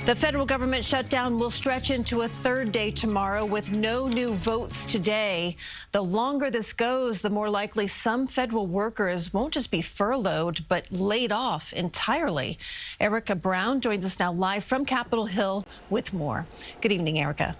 The federal government shutdown will stretch into a third day tomorrow with no new votes today. The longer this goes, the more likely some federal workers won't just be furloughed, but laid off entirely. Erica Brown joins us now live from Capitol Hill with more. Good evening, Erica.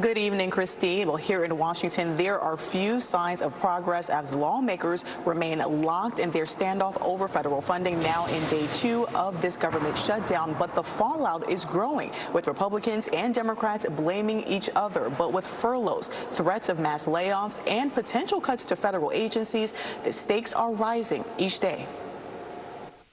Good evening, Christine. Well, here in Washington, there are few signs of progress as lawmakers remain locked in their standoff over federal funding now in day 2 of this government shutdown. But the fallout is growing, with Republicans and Democrats blaming each other. But with furloughs, threats of mass layoffs, and potential cuts to federal agencies, the stakes are rising each day.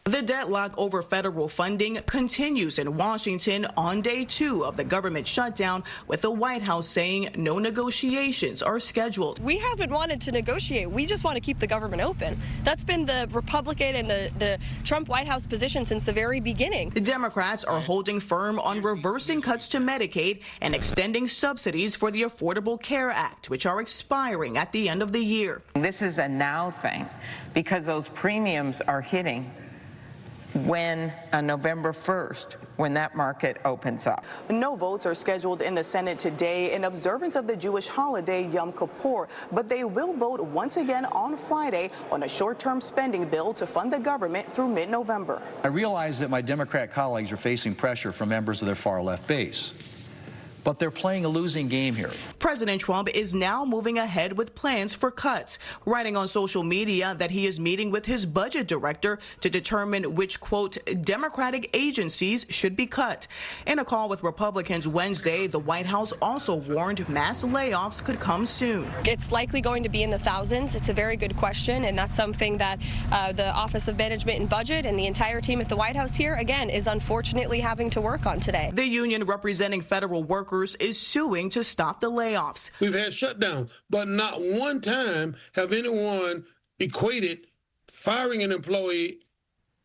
The deadlock over federal funding continues in Washington on day 2 of the government shutdown, with the White House saying no negotiations are scheduled. We haven't wanted to negotiate. We just want to keep the government open. That's been the Republican and the Trump White House position since the very beginning. The Democrats are holding firm on reversing cuts to Medicaid and extending subsidies for the Affordable Care Act, which are expiring at the end of the year. This is a now thing because those premiums are hitting when November 1st, when that market opens up. No votes are scheduled in the Senate today in observance of the Jewish holiday Yom Kippur, but they will vote once again on Friday on a short-term spending bill to fund the government through mid-November. I realize that my Democrat colleagues are facing pressure from members of their far-left base, but they're playing a losing game here. President Trump is now moving ahead with plans for cuts, writing on social media that he is meeting with his budget director to determine which, quote, Democratic agencies should be cut. In a call with Republicans Wednesday, the White House also warned mass layoffs could come soon. It's likely going to be in the thousands. It's a very good question, and that's something that the Office of Management and Budget and the entire team at the White House here, again, is unfortunately having to work on today. The union representing federal workers is suing to stop the layoffs. We've had shutdown, but not one time have anyone equated firing an employee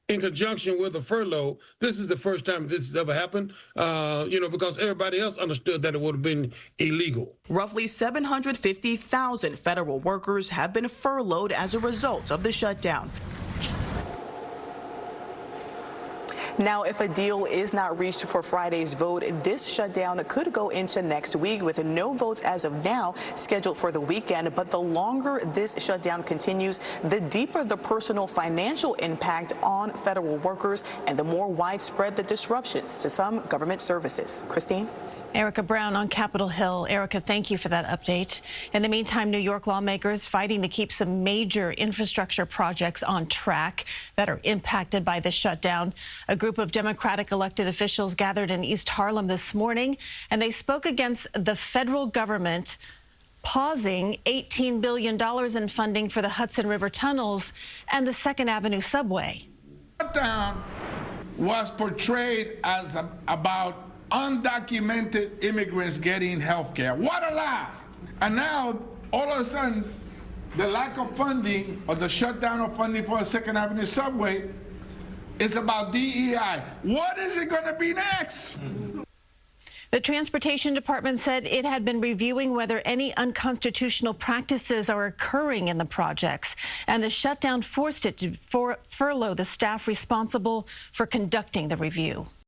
in conjunction with a furlough. This is the first time this has ever happened, because everybody else understood that it would have been illegal. Roughly 750,000 federal workers have been furloughed as a result of the shutdown. Now, if a deal is not reached for Friday's vote, this shutdown could go into next week with no votes as of now scheduled for the weekend. But the longer this shutdown continues, the deeper the personal financial impact on federal workers and the more widespread the disruptions to some government services. Christine? Erica Brown on Capitol Hill. Erica, thank you for that update. In the meantime, New York lawmakers fighting to keep some major infrastructure projects on track that are impacted by the shutdown. A group of Democratic elected officials gathered in East Harlem this morning, and they spoke against the federal government pausing $18 billion in funding for the Hudson River tunnels and the 2nd Avenue subway. Shutdown was portrayed as about undocumented immigrants getting health care. What a lie! And now, all of a sudden, the lack of funding or the shutdown of funding for the 2nd Avenue subway is about DEI. What is it going to be next? The Transportation Department said it had been reviewing whether any unconstitutional practices are occurring in the projects, and the shutdown forced it to furlough the staff responsible for conducting the review.